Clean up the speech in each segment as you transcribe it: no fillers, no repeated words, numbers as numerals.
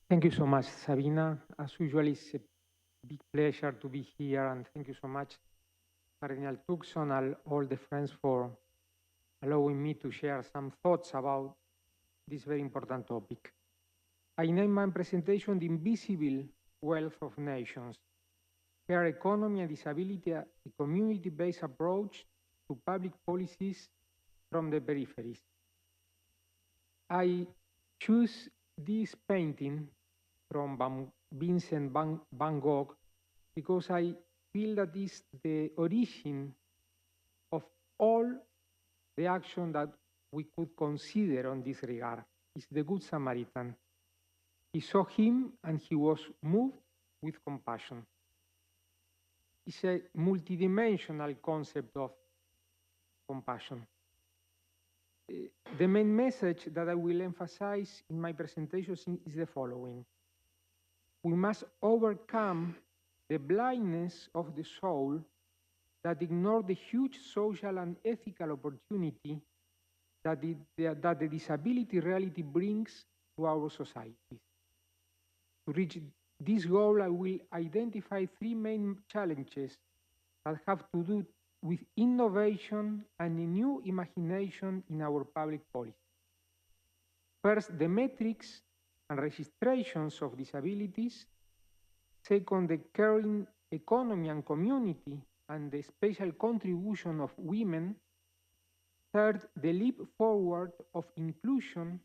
Thank you so much, Sabina. As usual, it's a big pleasure to be here, and thank you so much, Cardinal Tucson, and all the friends for allowing me to share some thoughts about this very important topic. I name my presentation The Invisible Wealth of Nations, Care Economy and Disability, a community-based approach to public policies from the peripheries. I choose this painting from Vincent van Gogh because I feel that is the origin of all the action that we could consider on this regard. Is the Good Samaritan. He saw him and he was moved with compassion. It's a multidimensional concept of compassion. The main message that I will emphasize in my presentation is the following. We must overcome the blindness of the soul that ignore the huge social and ethical opportunity that the disability reality brings to our societies. To reach this goal, I will identify three main challenges that have to do with innovation and a new imagination in our public policy. First, the metrics and registrations of disabilities. Second, the caring economy and community and the special contribution of women. Third, the leap forward of inclusion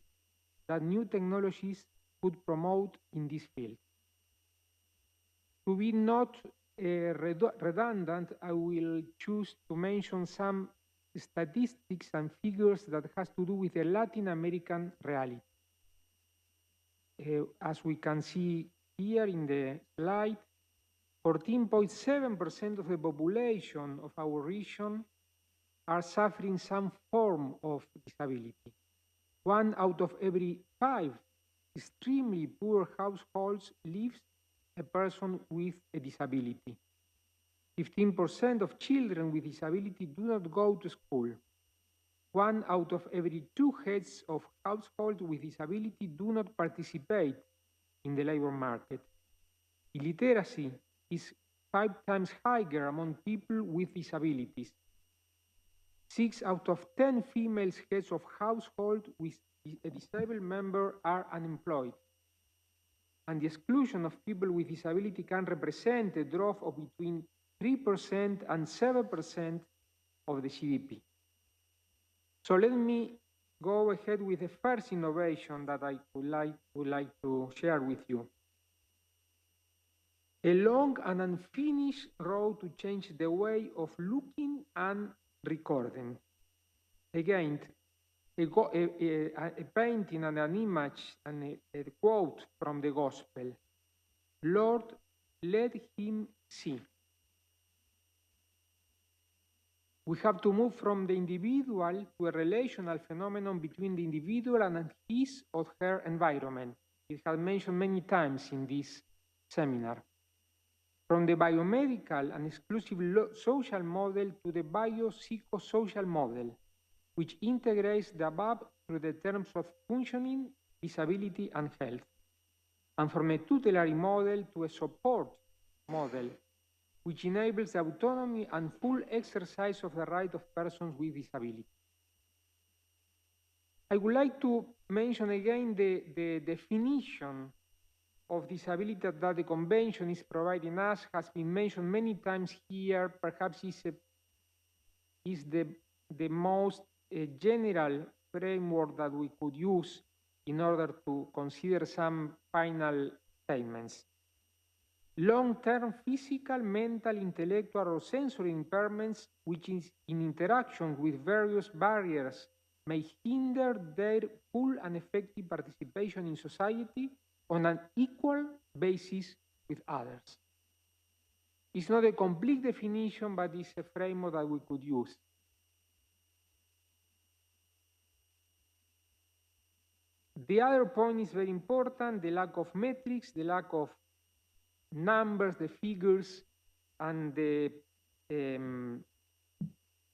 that new technologies could promote in this field. To be not redundant, I will choose to mention some statistics and figures that has to do with the Latin American reality. As we can see here in the slide, 14.7% of the population of our region are suffering some form of disability. 1 out of every 5 extremely poor households lives a person with a disability. 15% of children with disability do not go to school. 1 out of every 2 heads of households with disability do not participate in the labor market. Illiteracy is 5 times higher among people with disabilities. 6 out of 10 female heads of household with a disabled member are unemployed. And the exclusion of people with disability can represent a drop of between 3% and 7% of the GDP. So let me go ahead with the first innovation that I would like to share with you. A long and unfinished road to change the way of looking and recording. Again, a painting and an image and a quote from the gospel. Lord, let him see. We have to move from the individual to a relational phenomenon between the individual and his or her environment. It has mentioned many times in this seminar. From the biomedical and exclusive social model to the biopsychosocial model, which integrates the above through the terms of functioning, disability, and health. And from a tutelary model to a support model, which enables the autonomy and full exercise of the right of persons with disability. I would like to mention again the definition of disability that the Convention is providing us, has been mentioned many times here, perhaps is the most general framework that we could use in order to consider some final statements. Long-term physical, mental, intellectual, or sensory impairments, which is in interaction with various barriers, may hinder their full and effective participation in society on an equal basis with others. It's not a complete definition, but it's a framework that we could use. The other point is very important, the lack of metrics, the lack of numbers, the figures, and the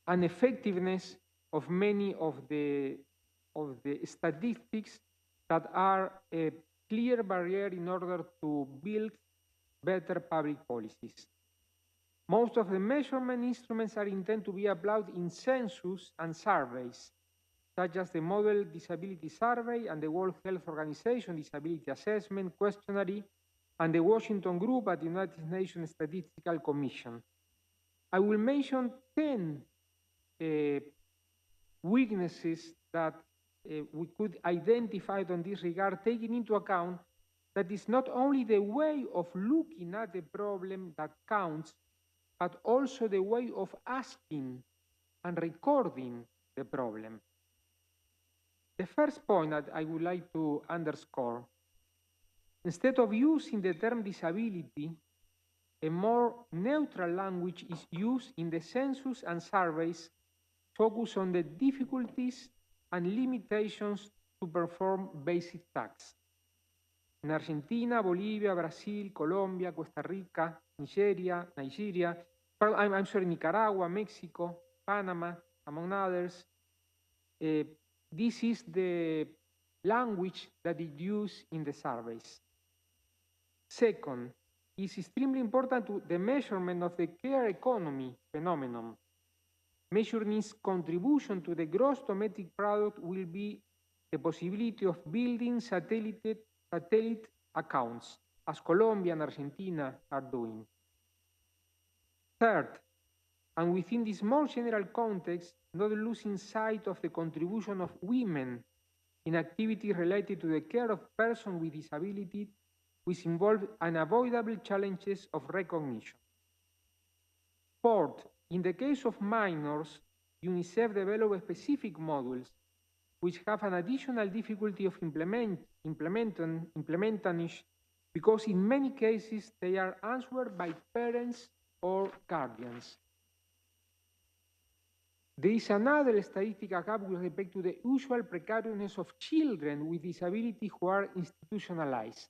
ineffectiveness of many of the statistics that are clear barrier in order to build better public policies. Most of the measurement instruments are intended to be applied in census and surveys, such as the Model Disability Survey and the World Health Organization Disability Assessment Questionnaire and the Washington Group at the United Nations Statistical Commission. I will mention 10 weaknesses that we could identify on this regard, taking into account that it's not only the way of looking at the problem that counts, but also the way of asking and recording the problem. The first point that I would like to underscore, instead of using the term disability, a more neutral language is used in the census and surveys focus on the difficulties and limitations to perform basic tasks. In Argentina, Bolivia, Brazil, Colombia, Costa Rica, Nigeria, Nicaragua, Mexico, Panama, among others, this is the language that is used in the surveys. Second, it's extremely important to the measurement of the care economy phenomenon. Measuring its contribution to the gross domestic product will be the possibility of building satellite accounts, as Colombia and Argentina are doing. Third, and within this more general context, not losing sight of the contribution of women in activities related to the care of persons with disability, which involve unavoidable challenges of recognition. Fourth, in the case of minors, UNICEF developed specific modules which have an additional difficulty of implementing because in many cases they are answered by parents or guardians. There is another statistical gap with respect to the usual precariousness of children with disability who are institutionalized.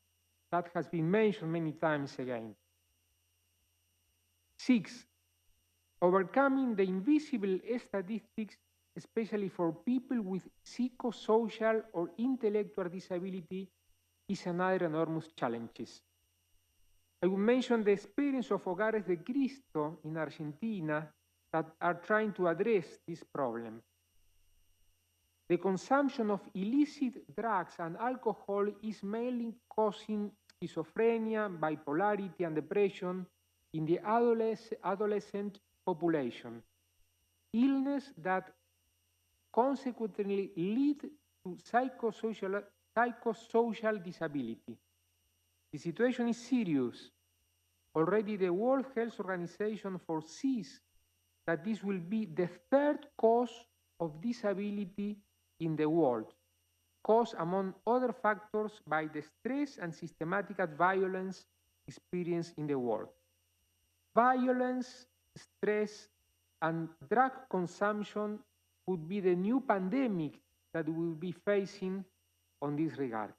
That has been mentioned many times again. 6, overcoming the invisible statistics, especially for people with psychosocial or intellectual disability, is another enormous challenge. I will mention the experience of Hogares de Cristo in Argentina that are trying to address this problem. The consumption of illicit drugs and alcohol is mainly causing schizophrenia, bipolarity, and depression in the adolescent population, illness that consequently lead to psychosocial disability. The situation is serious. Already the World Health Organization foresees that this will be the third cause of disability in the world, caused among other factors by the stress and systematic violence experienced in the world. Violence, stress, and drug consumption would be the new pandemic that we will be facing on this regard.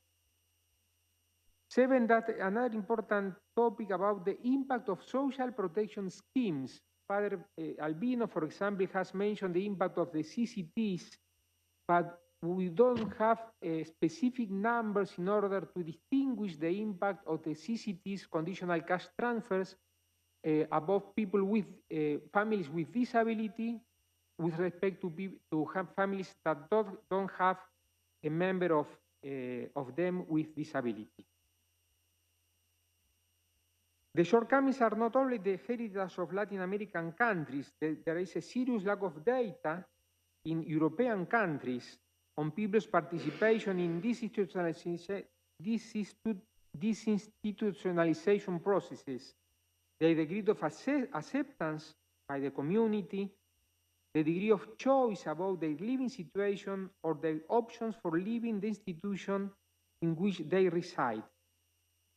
7, that another important topic about the impact of social protection schemes. Father Albino, for example, has mentioned the impact of the CCTs, but we don't have specific numbers in order to distinguish the impact of the CCTs, conditional cash transfers, above people with families with disability with respect to have families that don't have a member of them with disability. The shortcomings are not only the heritage of Latin American countries. There is a serious lack of data in European countries on people's participation in disinstitutionalization processes, the degree of acceptance by the community, the degree of choice about their living situation or their options for leaving the institution in which they reside,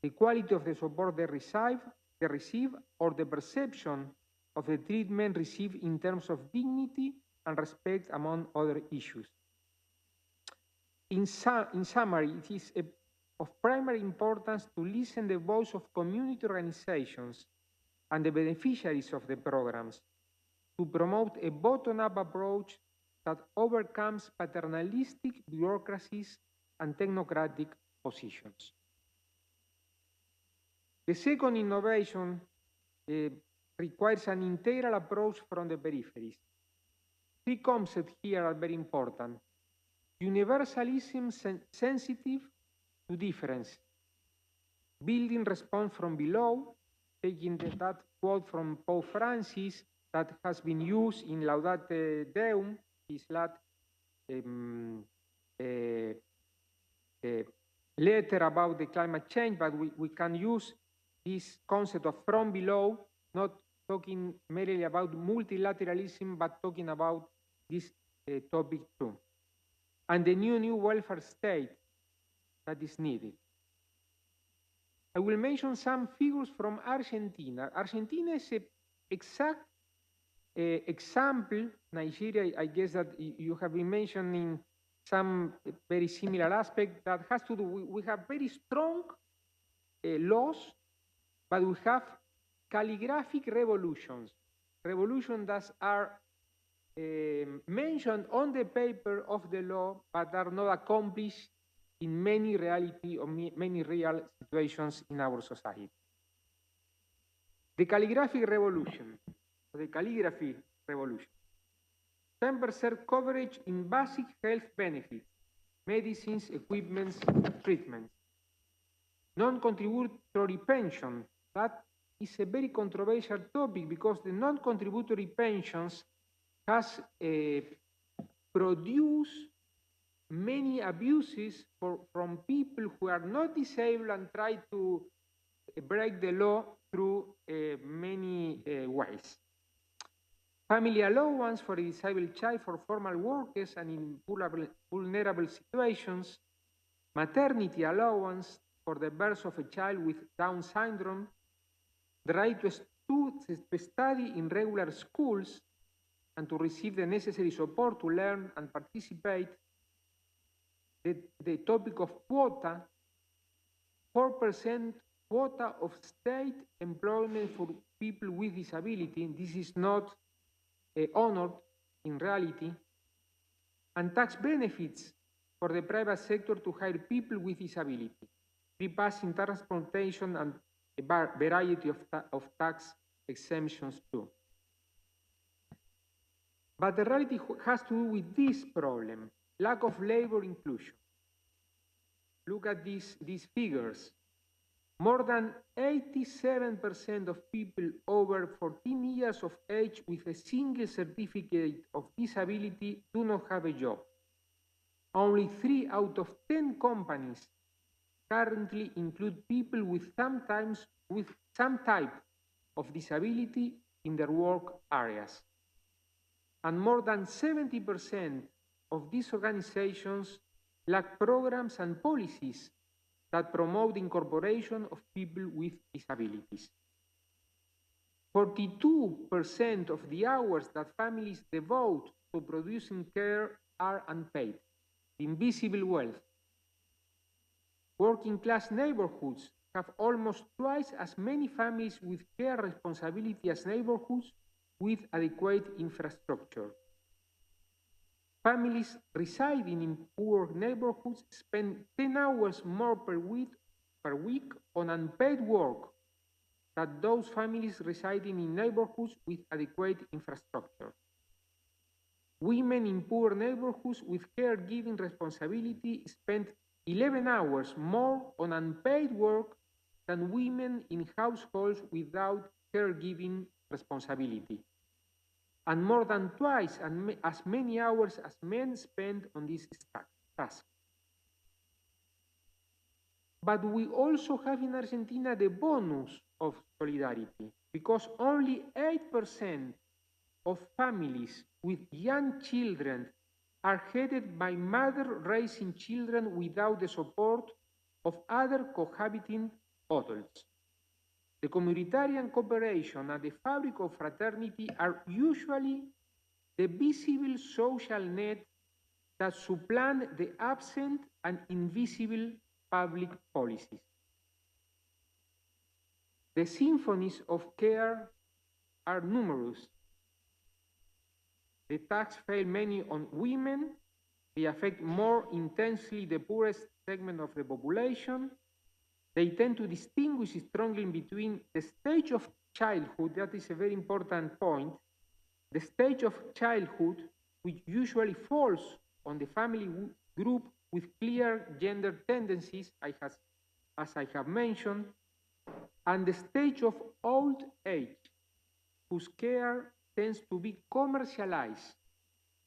the quality of the support they receive, or the perception of the treatment received in terms of dignity and respect, among other issues. In summary, it is of primary importance to listen to the voice of community organizations and the beneficiaries of the programs to promote a bottom-up approach that overcomes paternalistic bureaucracies and technocratic positions. The second innovation requires an integral approach from the peripheries. Three concepts here are very important. Universalism sensitive to difference. Building response from below, taking that quote from Pope Francis that has been used in Laudate Deum, his last letter about the climate change, but we can use this concept of from below, not talking merely about multilateralism, but talking about this topic too. And the new welfare state that is needed. I will mention some figures from Argentina. Argentina is an exact example. Nigeria, I guess that you have been mentioning some very similar aspect that has to do, we have very strong laws, but we have calligraphic revolutions that are mentioned on the paper of the law, but are not accomplished in many reality or many real situations in our society. The calligraphic revolution, 10% coverage in basic health benefits, medicines, equipments, treatments. Non-contributory pension, that is a very controversial topic because the non-contributory pensions has produced many abuses from people who are not disabled and try to break the law through many ways. Family allowance for a disabled child for formal workers and in vulnerable situations. Maternity allowance for the birth of a child with Down syndrome. The right to study in regular schools and to receive the necessary support to learn and participate. The topic of quota, 4% quota of state employment for people with disability. This is not honored in reality. And tax benefits for the private sector to hire people with disability. Free passing transportation and a variety of tax exemptions too. But the reality has to do with this problem, lack of labor inclusion. Look at these figures. More than 87% of people over 14 years of age with a single certificate of disability do not have a job. Only 3 out of 10 companies currently include people with some type of disability in their work areas. And more than 70% of these organizations lack programs and policies that promote the incorporation of people with disabilities. 42% of the hours that families devote to producing care are unpaid. The invisible wealth. Working class neighborhoods have almost twice as many families with care responsibility as neighborhoods with adequate infrastructure. Families residing in poor neighborhoods spend 10 hours more per week on unpaid work than those families residing in neighborhoods with adequate infrastructure. Women in poor neighborhoods with caregiving responsibility spend 11 hours more on unpaid work than women in households without caregiving responsibility, and more than twice as many hours as men spend on this task. But we also have in Argentina the bonus of solidarity, because only 8% of families with young children are headed by mothers raising children without the support of other cohabiting adults. The communitarian cooperation and the fabric of fraternity are usually the visible social net that supplant the absent and invisible public policies. The symphonies of care are numerous. The attacks fail mainly on women. They affect more intensely the poorest segment of the population. They tend to distinguish strongly between the stage of childhood, that is a very important point, the stage of childhood, which usually falls on the family group with clear gender tendencies, as I have mentioned, and the stage of old age, whose care tends to be commercialized,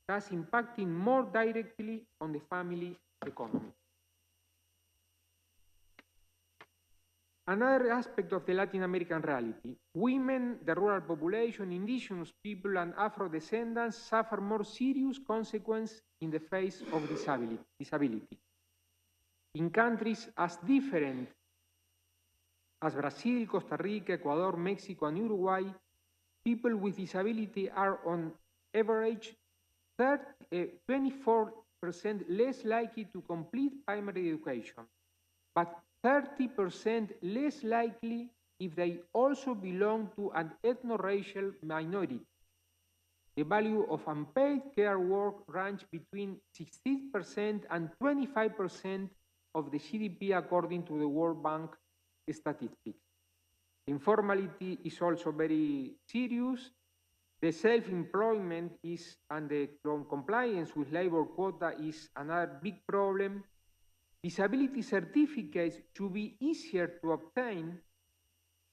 thus impacting more directly on the family economy. Another aspect of the Latin American reality, women, the rural population, indigenous people, and Afro-descendants suffer more serious consequences in the face of disability. In countries as different as Brazil, Costa Rica, Ecuador, Mexico, and Uruguay, people with disability are on average 24% less likely to complete primary education, but 30% less likely if they also belong to an ethno-racial minority. The value of unpaid care work ranges between 16% and 25% of the GDP according to the World Bank statistics. Informality is also very serious. The self-employment is, and the non-compliance with labor quota is another big problem. Disability certificates should be easier to obtain.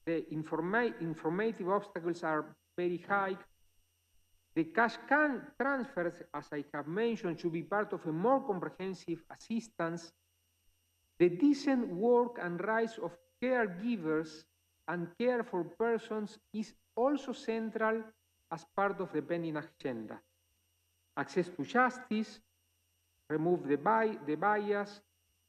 The informative obstacles are very high. The cash transfers, as I have mentioned, should be part of a more comprehensive assistance. The decent work and rights of caregivers and care for persons is also central as part of the pending agenda. Access to justice, remove the bias,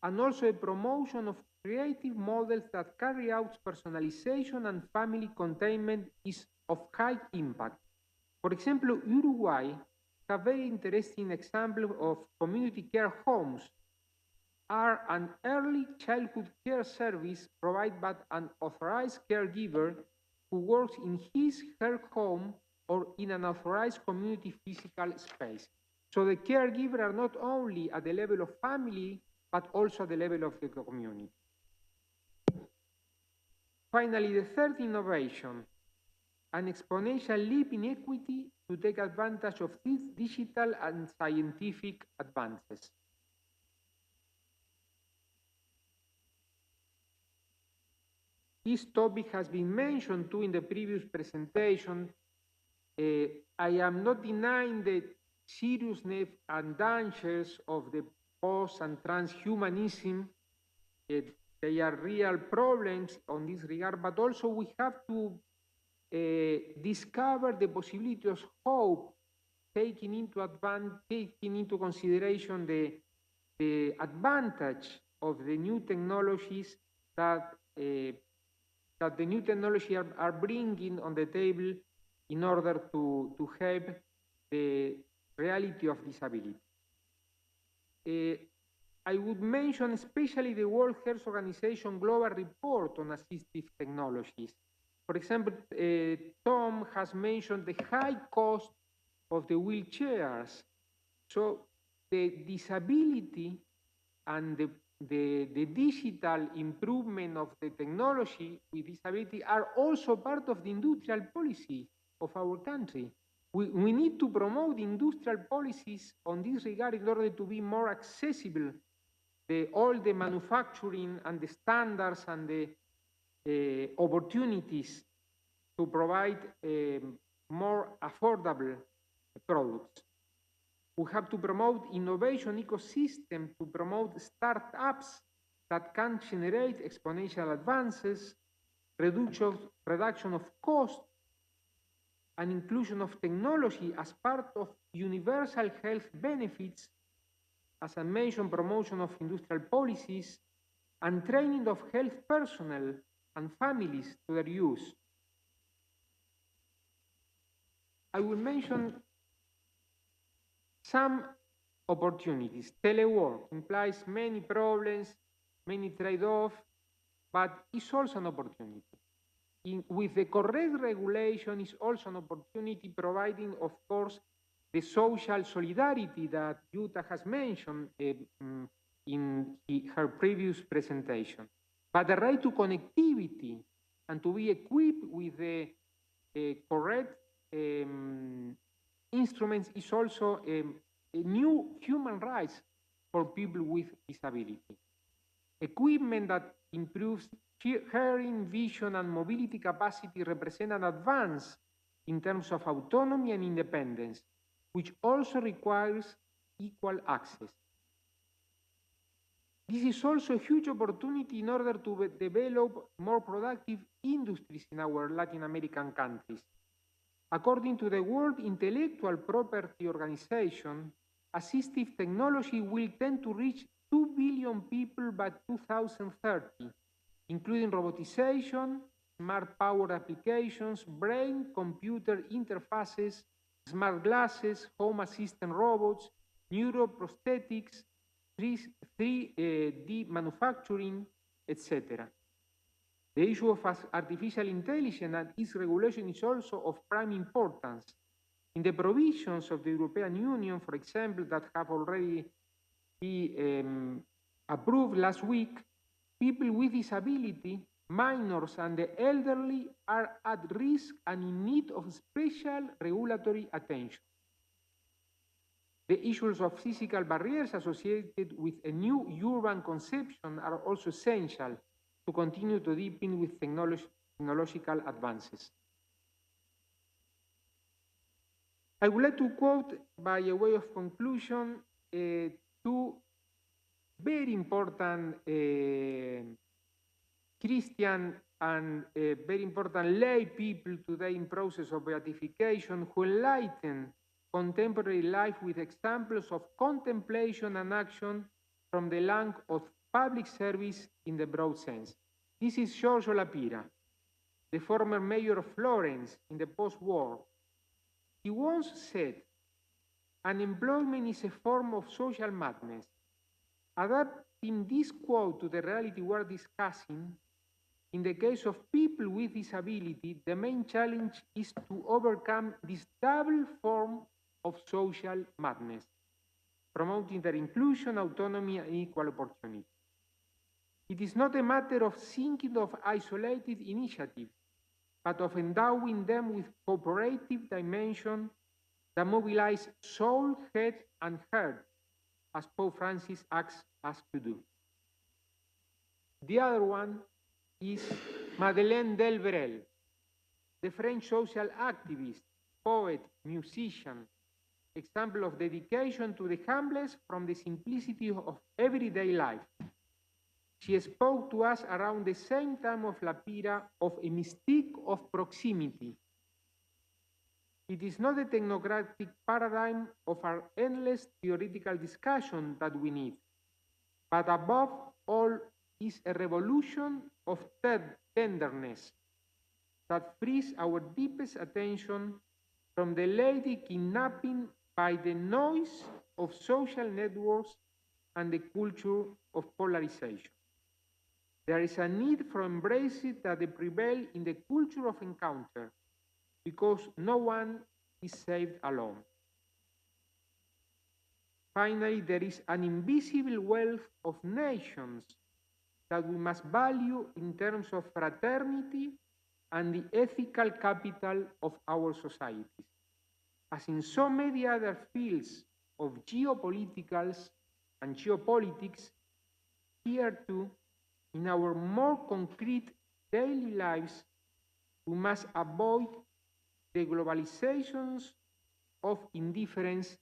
and also a promotion of creative models that carry out personalization and family containment is of high impact. For example, Uruguay has a very interesting example of community care homes are an early childhood care service provided by an authorized caregiver who works in her home or in an authorized community physical space. So the caregivers are not only at the level of family, but also at the level of the community. Finally, the third innovation, an exponential leap in equity to take advantage of these digital and scientific advances. This topic has been mentioned too in the previous presentation. I am not denying the seriousness and dangers of the post and transhumanism. They are real problems on this regard, but also we have to discover the possibility of hope, taking into consideration the advantage of the new technologies that the new technology are bringing on the table in order to help the reality of disability. I would mention especially the World Health Organization Global Report on Assistive Technologies. For example, Tom has mentioned the high cost of the wheelchairs. So the disability and the digital improvement of the technology with disability are also part of the industrial policy of our country. We need to promote industrial policies on this regard in order to be more accessible. All the manufacturing and the standards and the opportunities to provide more affordable products. We have to promote innovation ecosystem to promote startups that can generate exponential advances, reduction of cost, and inclusion of technology as part of universal health benefits, as I mentioned, promotion of industrial policies, and training of health personnel and families to their use. I will mention some opportunities. Telework implies many problems, many trade-offs, but it's also an opportunity. With the correct regulation, it's also an opportunity, providing, of course, the social solidarity that Jutta has mentioned in her previous presentation. But the right to connectivity and to be equipped with the correct instruments is also a new human rights for people with disability. Equipment that improves hearing, vision, and mobility capacity represent an advance in terms of autonomy and independence, which also requires equal access. This is also a huge opportunity in order to develop more productive industries in our Latin American countries. According to the World Intellectual Property Organization, assistive technology will tend to reach 2 billion people by 2030, including robotization, smart power applications, brain-computer interfaces, smart glasses, home assistant robots, neuroprosthetics, 3D manufacturing, etc. The issue of artificial intelligence and its regulation is also of prime importance. In the provisions of the European Union, for example, that have already been approved last week, people with disability, minors, and the elderly are at risk and in need of special regulatory attention. The issues of physical barriers associated with a new urban conception are also essential to continue to deepen with technological advances. I would like to quote, by a way of conclusion, two very important Christian and very important lay people today in process of beatification who enlighten contemporary life with examples of contemplation and action from the land of public service in the broad sense. This is Giorgio Lapira, the former mayor of Florence in the post-war. He once said, "Unemployment is a form of social madness." Adapting this quote to the reality we're discussing, in the case of people with disability, the main challenge is to overcome this double form of social madness, promoting their inclusion, autonomy, and equal opportunity. It is not a matter of thinking of isolated initiatives, but of endowing them with cooperative dimension that mobilize soul, head, and heart, as Pope Francis asks us to do. The other one is Madeleine Delbrel, the French social activist, poet, musician, example of dedication to the humblest from the simplicity of everyday life. She spoke to us around the same time of Lapira of a mystique of proximity. It is not the technocratic paradigm of our endless theoretical discussion that we need, but above all is a revolution of tenderness that frees our deepest attention from the lady kidnapping by the noise of social networks and the culture of polarization. There is a need for embracing that they prevail in the culture of encounter, because no one is saved alone. Finally, there is an invisible wealth of nations that we must value in terms of fraternity and the ethical capital of our societies. As in so many other fields of geopoliticals and geopolitics, here too, in our more concrete daily lives, we must avoid the globalizations of indifference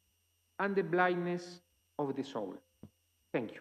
and the blindness of the soul. Thank you.